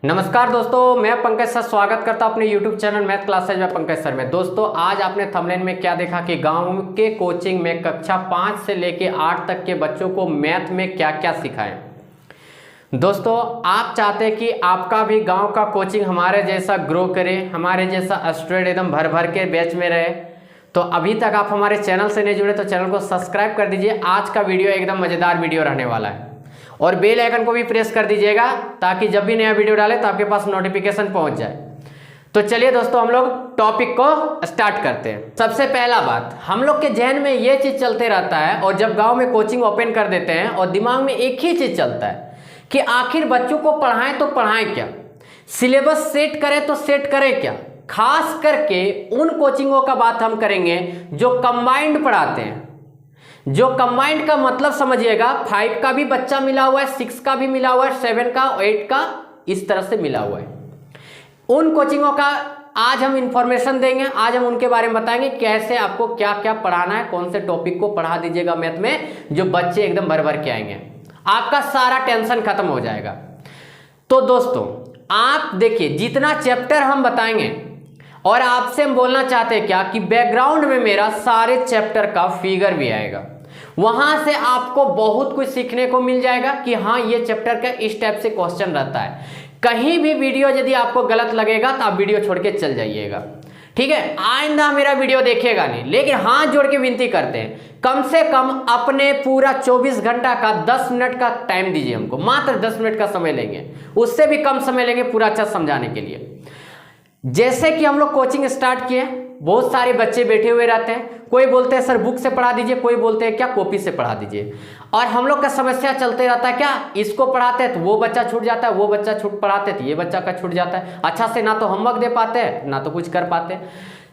नमस्कार दोस्तों, मैं पंकज सर स्वागत करता हूं अपने YouTube चैनल मैथ क्लासेज में पंकज सर में। दोस्तों आज आपने थंबनेल में क्या देखा कि गांव के कोचिंग में कक्षा 5 से लेके 8 तक के बच्चों को मैथ में क्या क्या सिखाएं। दोस्तों आप चाहते हैं कि आपका भी गांव का कोचिंग हमारे जैसा ग्रो करे, हमारे जैसा स्टूडेंट एकदम भर भर के बैच में रहे, तो अभी तक आप हमारे चैनल से नहीं जुड़े तो चैनल को सब्सक्राइब कर दीजिए। आज का वीडियो एकदम मज़ेदार वीडियो रहने वाला है और बेल आइकन को भी प्रेस कर दीजिएगा ताकि जब भी नया वीडियो डाले तो आपके पास नोटिफिकेशन पहुंच जाए। तो चलिए दोस्तों हम लोग टॉपिक को स्टार्ट करते हैं। सबसे पहला बात, हम लोग के जहन में ये चीज़ चलते रहता है और जब गांव में कोचिंग ओपन कर देते हैं और दिमाग में एक ही चीज़ चलता है कि आखिर बच्चों को पढ़ाएं तो पढ़ाएं क्या, सिलेबस सेट करें तो सेट करें क्या। खास करके उन कोचिंगों का बात हम करेंगे जो कंबाइंड पढ़ाते हैं। जो कंबाइंड का मतलब समझिएगा, 5 का भी बच्चा मिला हुआ है, 6 का भी मिला हुआ है, 7 का, 8 का, इस तरह से मिला हुआ है। उन कोचिंगों का आज हम इंफॉर्मेशन देंगे, आज हम उनके बारे में बताएंगे कैसे आपको क्या क्या पढ़ाना है, कौन से टॉपिक को पढ़ा दीजिएगा मैथ में जो बच्चे एकदम भर भर के आएंगे, आपका सारा टेंशन खत्म हो जाएगा। तो दोस्तों आप देखिए जितना चैप्टर हम बताएंगे और आपसे हम बोलना चाहते हैं क्या कि बैकग्राउंड में मेरा सारे चैप्टर का फिगर भी आएगा, वहां से आपको बहुत कुछ सीखने को मिल जाएगा कि हाँ ये चैप्टर का इस टाइप से क्वेश्चन रहता है। कहीं भी वीडियो यदि आपको गलत लगेगा तो आप वीडियो छोड़ के चल जाइएगा, ठीक है। आइंदा मेरा वीडियो देखिएगा नहीं, लेकिन हाथ जोड़ के विनती करते हैं कम से कम अपने पूरा 24 घंटा का 10 मिनट का टाइम दीजिए हमको, मात्र 10 मिनट का समय लेंगे, उससे भी कम समय लेंगे पूरा अच्छा समझाने के लिए। जैसे कि हम लोग कोचिंग स्टार्ट किए, बहुत सारे बच्चे बैठे हुए रहते हैं, कोई बोलते हैं सर बुक से पढ़ा दीजिए, कोई बोलते हैं क्या कॉपी से पढ़ा दीजिए, और हम लोग का समस्या चलते रहता है क्या इसको पढ़ाते हैं तो वो बच्चा छूट जाता है, वो बच्चा छूट पढ़ाते तो ये बच्चा का छूट जाता है। अच्छा से ना तो होमवर्क दे पाते हैं ना तो कुछ कर पाते हैं।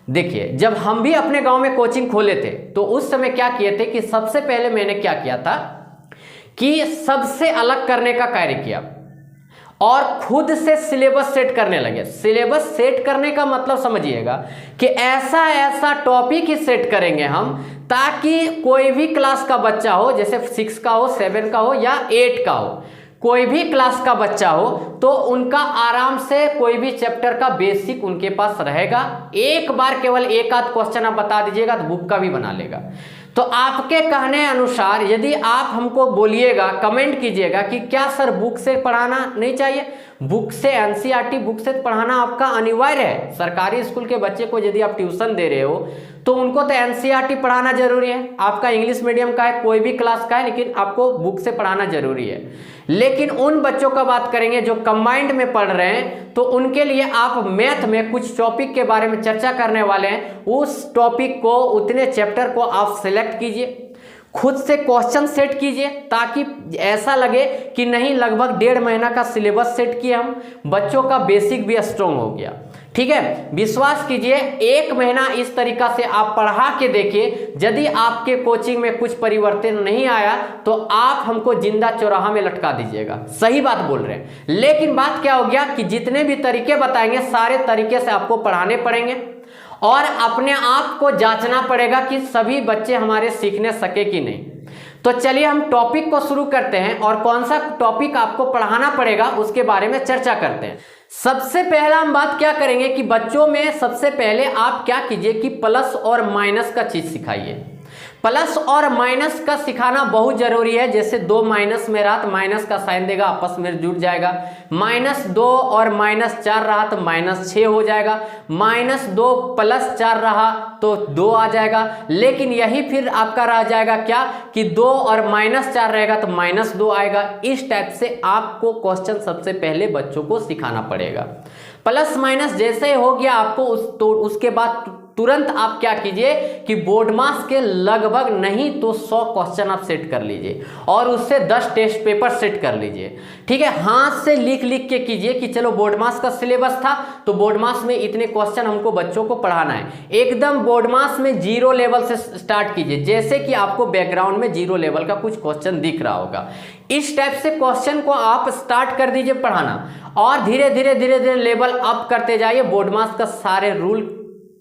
देखिए जब हम भी अपने गांव में कोचिंग खोले थे तो उस समय क्या किए थे कि सबसे पहले मैंने क्या किया था कि सबसे अलग करने का कार्य किया और खुद से सिलेबस सेट करने लगे। सिलेबस सेट करने का मतलब समझिएगा कि ऐसा ऐसा टॉपिक ही सेट करेंगे हम ताकि कोई भी क्लास का बच्चा हो, जैसे 6 का हो, 7 का हो या 8 का हो, कोई भी क्लास का बच्चा हो तो उनका आराम से कोई भी चैप्टर का बेसिक उनके पास रहेगा। एक बार केवल एक आध क्वेश्चन आप बता दीजिएगा तो बुक का भी बना लेगा। तो आपके कहने अनुसार यदि आप हमको बोलिएगा, कमेंट कीजिएगा कि क्या सर बुक से पढ़ाना नहीं चाहिए, बुक से एनसीईआरटी बुक से पढ़ाना आपका अनिवार्य है। सरकारी स्कूल के बच्चे को यदि आप ट्यूशन दे रहे हो तो उनको तो एनसीईआरटी पढ़ाना जरूरी है। आपका इंग्लिश मीडियम का है, कोई भी क्लास का है, लेकिन आपको बुक से पढ़ाना जरूरी है। लेकिन उन बच्चों का बात करेंगे जो कंबाइंड में पढ़ रहे हैं तो उनके लिए आप मैथ में कुछ टॉपिक के बारे में चर्चा करने वाले हैं। उस टॉपिक को, उतने चैप्टर को आप सिलेक्ट कीजिए, खुद से क्वेश्चन सेट कीजिए ताकि ऐसा लगे कि नहीं लगभग 1.5 महीना का सिलेबस सेट किए हम, बच्चों का बेसिक भी स्ट्रॉन्ग हो गया, ठीक है। विश्वास कीजिए 1 महीना इस तरीका से आप पढ़ा के देखिए, यदि आपके कोचिंग में कुछ परिवर्तन नहीं आया तो आप हमको जिंदा चौराहा में लटका दीजिएगा। सही बात बोल रहे हैं। लेकिन बात क्या हो गया कि जितने भी तरीके बताएंगे सारे तरीके से आपको पढ़ाने पड़ेंगे और अपने आप को जांचना पड़ेगा कि सभी बच्चे हमारे सीखने सके कि नहीं। तो चलिए हम टॉपिक को शुरू करते हैं और कौन सा टॉपिक आपको पढ़ाना पड़ेगा उसके बारे में चर्चा करते हैं। सबसे पहला हम बात क्या करेंगे कि बच्चों में सबसे पहले आप क्या कीजिए कि प्लस और माइनस का चीज सिखाइए। प्लस और माइनस का सिखाना बहुत जरूरी है। जैसे 2 माइनस में रहा तो माइनस का साइन देगा, आपस में जुड़ जाएगा। -2 और -4 रहा तो -6 हो जाएगा। -2 + 4 रहा तो 2 आ जाएगा। लेकिन यही फिर आपका रह जाएगा क्या कि 2 और -4 रहेगा तो -2 आएगा। इस टाइप से आपको क्वेश्चन सबसे पहले बच्चों को सिखाना पड़ेगा। प्लस माइनस जैसे ही हो गया आपको उसके बाद तुरंत आप क्या कीजिए कि बोर्ड मास के लगभग नहीं तो 100 क्वेश्चन आप सेट कर लीजिए और उससे 10 टेस्ट पेपर सेट कर लीजिए, ठीक है। हाथ से लिख लिख के कीजिए कि चलो बोर्ड मास का सिलेबस था तो बोर्ड मास में इतने क्वेश्चन हमको बच्चों को पढ़ाना है। एकदम बोर्ड मास में 0 लेवल से स्टार्ट कीजिए, जैसे कि आपको बैकग्राउंड में 0 लेवल का कुछ क्वेश्चन दिख रहा होगा। इस टाइप से क्वेश्चन को आप स्टार्ट कर दीजिए पढ़ाना और धीरे धीरे धीरे धीरे लेवल अप करते जाइए। बोर्ड मास का सारे रूल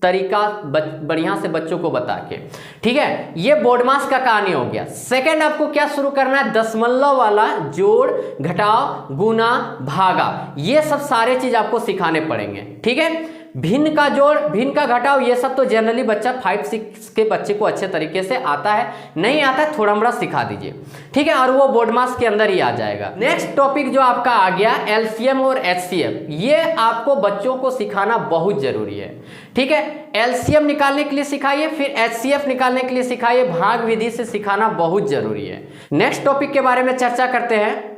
तरीका बढ़िया से बच्चों को बता के। ठीक है, ये बोर्डमास का कहानी हो गया। सेकंड आपको क्या शुरू करना है, दशमलव वाला जोड़ घटाव गुना भागा, ये सब सारे चीज आपको सिखाने पड़ेंगे। ठीक है, भिन्न का जोड़ भिन्न का घटाव ये सब तो जनरली बच्चा 5-6 के बच्चे को अच्छे तरीके से आता है, नहीं आता है थोड़ा मोड़ा सिखा दीजिए। ठीक है, और वो बोर्डमास के अंदर ही आ जाएगा। नेक्स्ट टॉपिक जो आपका आ गया एलसीएम और एचसीएफ, ये आपको बच्चों को सिखाना बहुत जरूरी है। ठीक है, एलसीएम निकालने के लिए सिखाइए, फिर एचसीएफ निकालने के लिए सिखाइए, भाग विधि से सिखाना बहुत जरूरी है। नेक्स्ट टॉपिक के बारे में चर्चा करते हैं,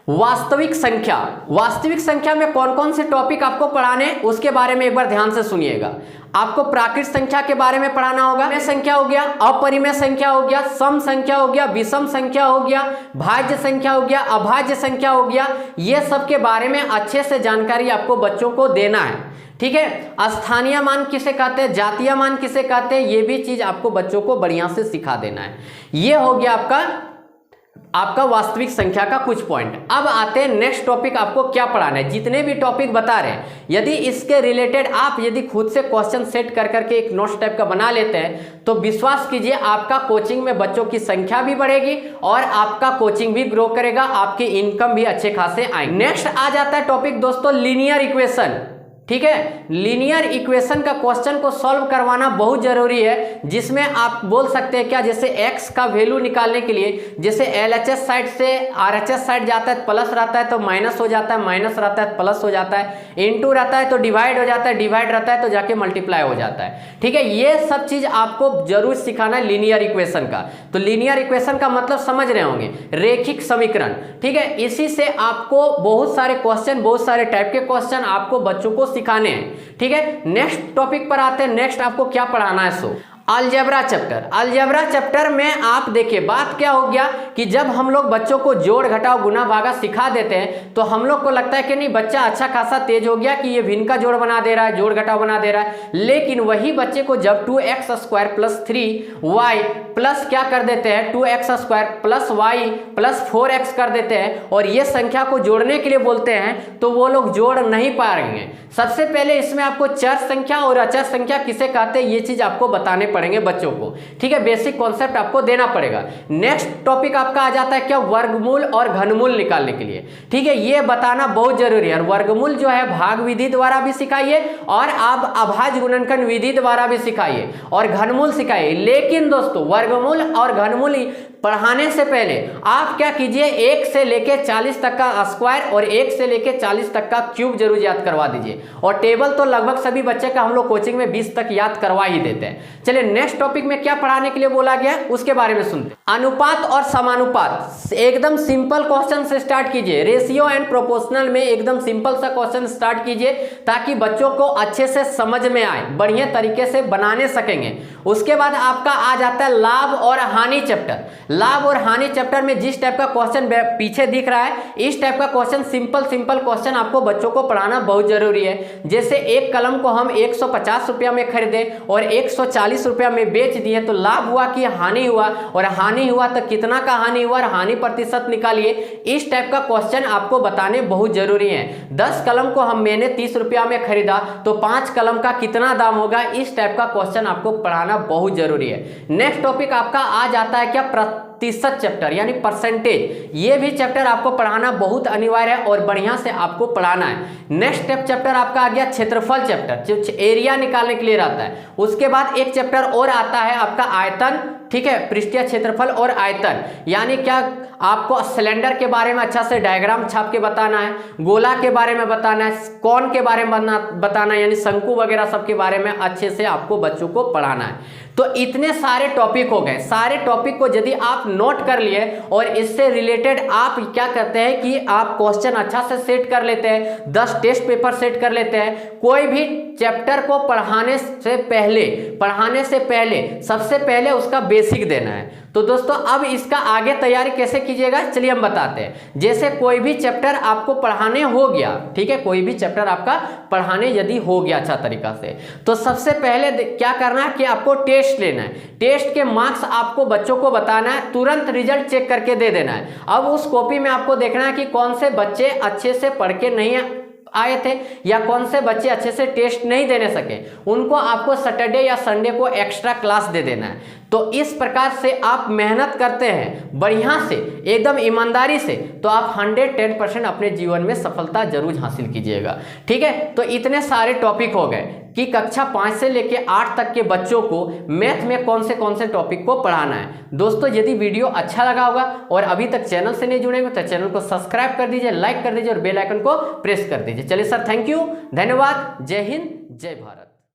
वास्तविक संख्या। वास्तविक संख्या में कौन कौन से टॉपिक आपको पढ़ाने उसके बारे में एक बार ध्यान से सुनिएगा। आपको प्राकृत संख्या के बारे में पढ़ाना होगा, परिमेय संख्या हो गया, अपरिमेय संख्या हो गया, सम संख्या हो गया, विषम संख्या हो गया, भाज्य संख्या हो गया, अभाज्य संख्या हो गया, ये सब के बारे में अच्छे से जानकारी आपको बच्चों को देना है। ठीक है, स्थानीय मान किसे कहते हैं, जातीय मान किसे कहते हैं, ये भी चीज आपको बच्चों को बढ़िया से सिखा देना है। ये हो गया आपका वास्तविक संख्या का कुछ पॉइंट। अब आते हैं नेक्स्ट टॉपिक, आपको क्या पढ़ाना है। जितने भी टॉपिक बता रहे हैं, यदि इसके रिलेटेड आप यदि खुद से क्वेश्चन सेट कर करके एक नोट्स टाइप का बना लेते हैं तो विश्वास कीजिए आपका कोचिंग में बच्चों की संख्या भी बढ़ेगी और आपका कोचिंग भी ग्रो करेगा, आपकी इनकम भी अच्छे खासे आएंगे। नेक्स्ट आ जाता है टॉपिक दोस्तों लीनियर इक्वेशन। ठीक है, लीनियर इक्वेशन का क्वेश्चन को सॉल्व करवाना बहुत जरूरी है, जिसमें आप बोल सकते हैं क्या, जैसे x का वैल्यू निकालने के लिए जैसे LHS साइड से RHS साइड जाता है प्लस रहता है तो माइनस हो जाता है, माइनस रहता है प्लस हो जाता है, इनटू रहता है तो डिवाइड हो जाता है, डिवाइड रहता है तो जाके मल्टीप्लाई हो जाता है। ठीक है, ये सब चीज आपको जरूर सिखाना है लीनियर इक्वेशन का। तो लीनियर इक्वेशन का मतलब समझ रहे होंगे, रेखिक समीकरण। ठीक है, इसी से आपको बहुत सारे क्वेश्चन, बहुत सारे टाइप के क्वेश्चन आपको बच्चों को सिखाने हैं। ठीक है, नेक्स्ट टॉपिक पर आते हैं। नेक्स्ट आपको क्या पढ़ाना है, सो अलजेब्रा चैप्टर। अलजेब्रा चैप्टर में आप देखिए बात क्या हो गया कि जब हम लोग बच्चों को जोड़ घटाव गुना भागा सिखा देते हैं तो हम लोग को लगता है कि नहीं बच्चा अच्छा खासा तेज हो गया कि ये भिन्न का जोड़ बना दे रहा है, जोड़ घटाव बना दे रहा है। लेकिन वही बच्चे को जब 2x² + 3y प्लस क्या कर देते हैं, 2x² + y + 4x कर देते हैं और ये संख्या को जोड़ने के लिए बोलते हैं तो वो लोग जोड़ नहीं पाएंगे। सबसे पहले इसमें आपको चर संख्या और अचर संख्या किसे कहते हैं ये चीज आपको बताने पड़ेंगे बच्चों को। ठीक है, बेसिक कॉन्सेप्ट आपको देना पड़ेगा। नेक्स्ट टॉपिक आपका आ जाता है क्या, वर्गमूल और घनमूल निकालने के लिए। ठीक है, ये बताना बहुत जरूरी है। वर्गमूल जो है भाग विधि द्वारा भी सिखाइए और आप अभाज्य गुणनखंड विधि द्वारा भी सिखाइए और घनमूल सिखाइए। लेकिन दोस्तों वर्गमूल और घनमूल पढ़ाने से पहले आप क्या कीजिए, 1 से लेके 40 तक का स्क्वायर और 1 से लेके 40 तक का क्यूब जरूर याद करवा दीजिए। और टेबल तो लगभग सभी बच्चे का हम लोग कोचिंग में 20 तक याद करवा ही देते हैं। चलिए नेक्स्ट टॉपिक में क्या पढ़ाने के लिए बोला गया उसके बारे में सुनते हैं। अनुपात और समानुपात, एकदम सिंपल क्वेश्चन से स्टार्ट कीजिए। रेशियो एंड प्रोपोर्शनल में एकदम सिंपल सा क्वेश्चन स्टार्ट कीजिए ताकि बच्चों को अच्छे से समझ में आए, बढ़िया तरीके से बनाने सकेंगे। उसके बाद आपका आ जाता है लाभ और हानि चैप्टर। लाभ और हानि चैप्टर में जिस टाइप का क्वेश्चन पीछे दिख रहा है इस टाइप का क्वेश्चन सिंपल क्वेश्चन आपको बच्चों को पढ़ाना बहुत जरूरी है। जैसे एक कलम को हम 150 रुपया में खरीदे और 140 रुपया में बेच दिए तो लाभ हुआ कि हानि हुआ, और हानि हुआ तो कितना का हानि हुआ और हानि प्रतिशत निकालिए। इस टाइप का क्वेश्चन आपको बताने बहुत जरूरी है। 10 कलम को मैंने 30 रुपया में खरीदा तो 5 कलम का कितना दाम होगा, इस टाइप का क्वेश्चन आपको पढ़ाना बहुत जरूरी है। नेक्स्ट टॉपिक आपका आ जाता है क्या, प्रतिशत चैप्टर यानी परसेंटेज। ये भी चैप्टर आपको पढ़ाना बहुत अनिवार्य है और बढ़िया से आपको पढ़ाना है। नेक्स्ट चैप्टर आपका आ गया क्षेत्रफल चैप्टर, जो एरिया निकालने के लिए रहता है। उसके बाद एक चैप्टर और आता है आपका आयतन। ठीक है, पृष्ठीय क्षेत्रफल और आयतन यानी क्या, आपको सिलेंडर के बारे में अच्छा से डायग्राम छाप के बताना है, गोला के बारे में बताना है, कौन के बारे में बताना है, यानी शंकु वगैरह सब के बारे में अच्छे से आपको बच्चों को पढ़ाना है। तो इतने सारे टॉपिक हो गए। सारे टॉपिक को यदि आप नोट कर लिए और इससे रिलेटेड आप क्या करते हैं कि आप क्वेश्चन अच्छा से सेट कर लेते हैं, 10 टेस्ट पेपर सेट कर लेते हैं। कोई भी चैप्टर को पढ़ाने से पहले सबसे पहले उसका बेसिक देना है। तो दोस्तों अब इसका आगे तैयारी कैसे कीजिएगा चलिए हम बताते हैं। जैसे कोई भी चैप्टर आपको पढ़ाने हो गया, ठीक है, कोई भी चैप्टर आपका पढ़ाने यदि हो गया अच्छा तरीका से, तो सबसे पहले क्या करना है कि आपको टेस्ट लेना है। टेस्ट के मार्क्स आपको बच्चों को बताना है, तुरंत रिजल्ट चेक करके दे देना है। अब उस कॉपी में आपको देखना है कि कौन से बच्चे अच्छे से पढ़ के नहीं आए थे या कौन से बच्चे अच्छे से टेस्ट नहीं देने सके, उनको आपको सैटरडे या संडे को एक्स्ट्रा क्लास दे देना है। तो इस प्रकार से आप मेहनत करते हैं बढ़िया से, एकदम ईमानदारी से, तो आप 110% अपने जीवन में सफलता जरूर हासिल कीजिएगा। ठीक है, तो इतने सारे टॉपिक हो गए कि कक्षा 5 से लेके 8 तक के बच्चों को मैथ में कौन से टॉपिक को पढ़ाना है। दोस्तों यदि वीडियो अच्छा लगा होगा और अभी तक चैनल से नहीं जुड़े हो तो चैनल को सब्सक्राइब कर दीजिए, लाइक कर दीजिए और बेल आइकन को प्रेस कर दीजिए। चलिए सर, थैंक यू, धन्यवाद, जय हिंद, जय भारत।